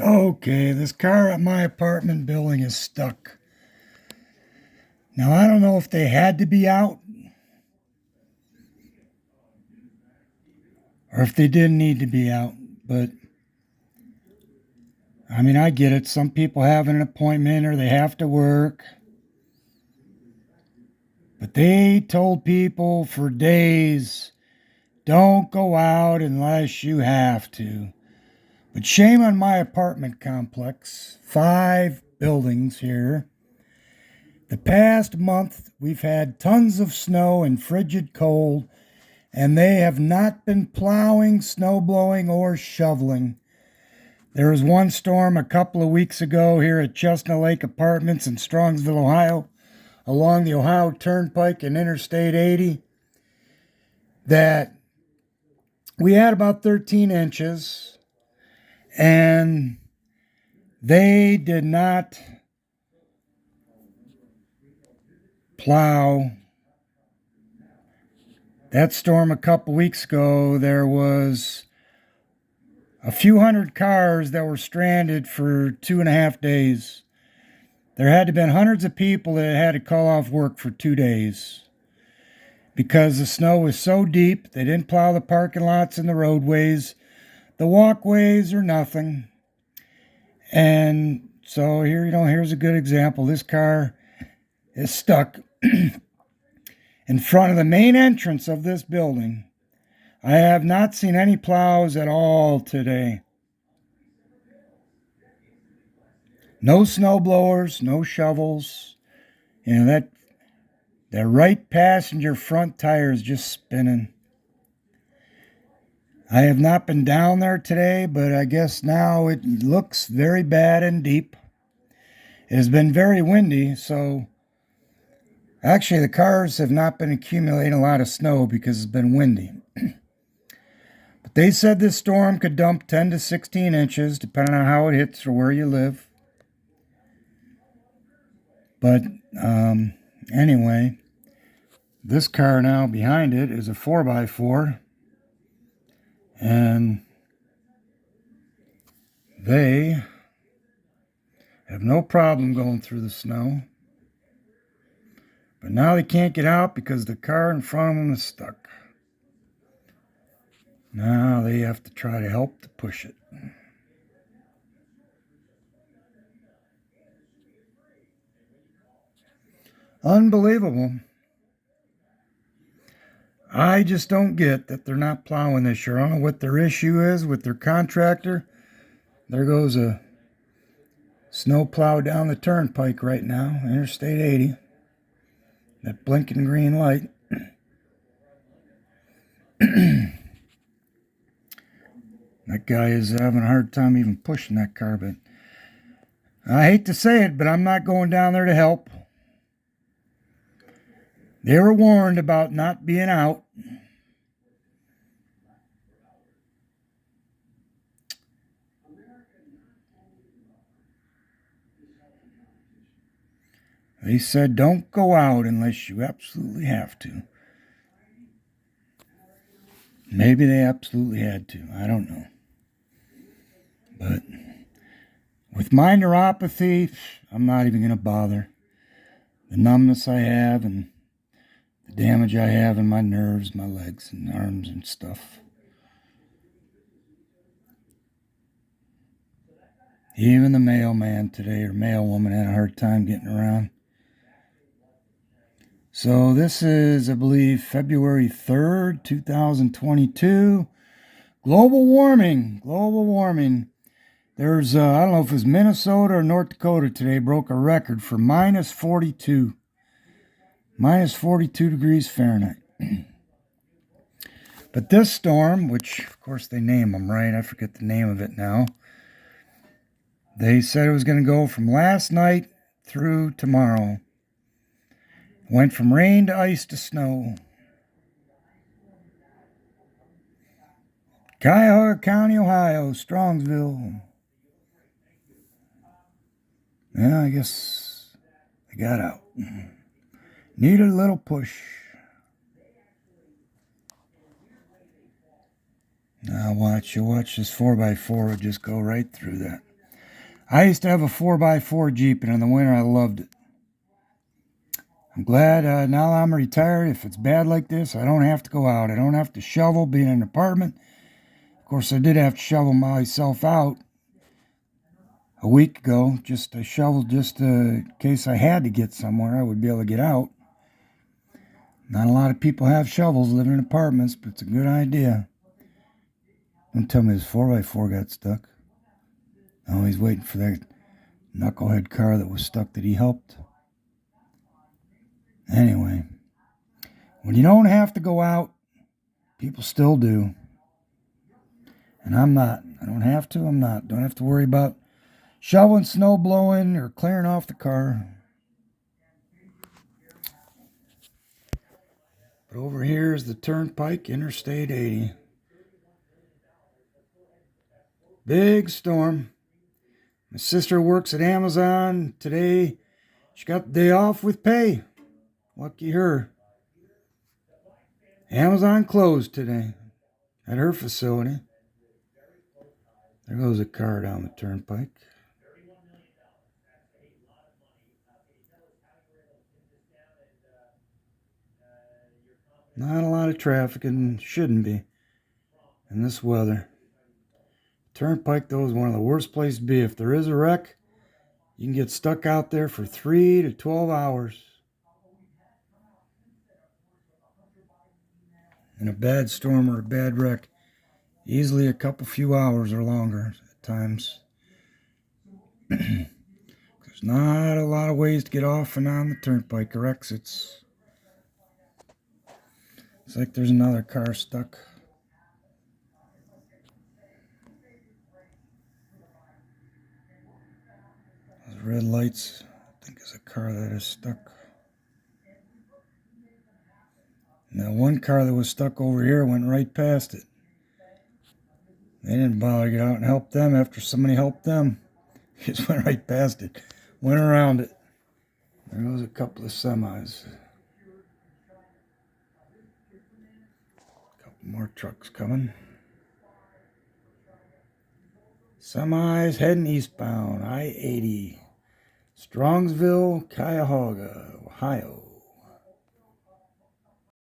Okay, this car at my apartment building is stuck. Now, I don't know if they had to be out or if they didn't need to be out, but I mean, I get it. Some people have an appointment or they have to work, but they told people for days don't go out unless you have to. But shame on my apartment complex, 5 buildings here. The past month, we've had tons of snow and frigid cold, and they have not been plowing, snow blowing, or shoveling. There was one storm a couple of weeks ago here at Chestnut Lake Apartments in Strongsville, Ohio, along the Ohio Turnpike and Interstate 80, that we had about 13 inches, and they did not plow. That storm a couple weeks ago, there was a few hundred cars that were stranded for 2.5 days. There had to have been hundreds of people that had to call off work for 2 days because the snow was so deep. They didn't plow the parking lots and the roadways, the walkways, or nothing. And so here's a good example. This car is stuck in front of the main entrance of this building. I have not seen any plows at all today. No snow blowers, no shovels. That right passenger front tire is just spinning. I have not been down there today, but I guess now it looks very bad and deep. It has been very windy, so actually the cars have not been accumulating a lot of snow because it's been windy. But they said this storm could dump 10 to 16 inches, depending on how it hits or where you live. But anyway, this car now behind it is a 4x4. And they have no problem going through the snow. But now they can't get out because the car in front of them is stuck. Now they have to try to help to push it. Unbelievable. I just don't get that they're not plowing this year. I don't know what their issue is with their contractor. There goes a snow plow down the turnpike right now, Interstate 80. That blinking green light. That guy is having a hard time even pushing that car, but I hate to say it, but I'm not going down there to help. They were warned about not being out. They said don't go out unless you absolutely have to. Maybe they absolutely had to. I don't know. But with my neuropathy, I'm not even going to bother. The numbness I have and the damage I have in my nerves, my legs and arms and stuff. Even the mailman today or mailwoman had a hard time getting around. So this is, I believe, February 3rd, 2022. Global warming. There's, I don't know if it was Minnesota or North Dakota today, broke a record for minus 42. Minus 42 degrees Fahrenheit. But this storm, which, of course, they name them, right? I forget the name of it now. They said it was going to go from last night through tomorrow. Went from rain to ice to snow. Cuyahoga County, Ohio, Strongsville. Yeah, I guess they got out. Needed a little push. Now watch this 4x4 would just go right through that. I used to have a 4x4 Jeep, and in the winter I loved it. I'm glad now I'm retired, if it's bad like this, I don't have to go out. I don't have to shovel being in an apartment. Of course, I did have to shovel myself out a week ago. I shoveled just in case I had to get somewhere, I would be able to get out. Not a lot of people have shovels living in apartments, but it's a good idea. Don't tell me this 4x4 got stuck. Oh, he's waiting for that knucklehead car that was stuck that he helped. Anyway, when you don't have to go out, people still do. And I'm not. I don't have to, I'm not. Don't have to worry about shoveling, snow blowing, or clearing off the car. But over here is the turnpike, Interstate 80. Big storm. My sister works at Amazon today. She got the day off with pay. Lucky her. Amazon closed today at her facility. There goes a car down the turnpike. Not a lot of traffic, and shouldn't be in this weather. Turnpike, though, is one of the worst places to be. If there is a wreck, you can get stuck out there for 3 to 12 hours. In a bad storm or a bad wreck, easily a few hours or longer at times. There's not a lot of ways to get off and on the turnpike or exits. It's like there's another car stuck. Those red lights, I think, is a car that is stuck. And that one car that was stuck over here went right past it. They didn't bother to get out and help them after somebody helped them. They just went right past it, went around it. There goes a couple of semis. A couple more trucks coming. Semis heading eastbound, I-80. Strongsville, Cuyahoga, Ohio.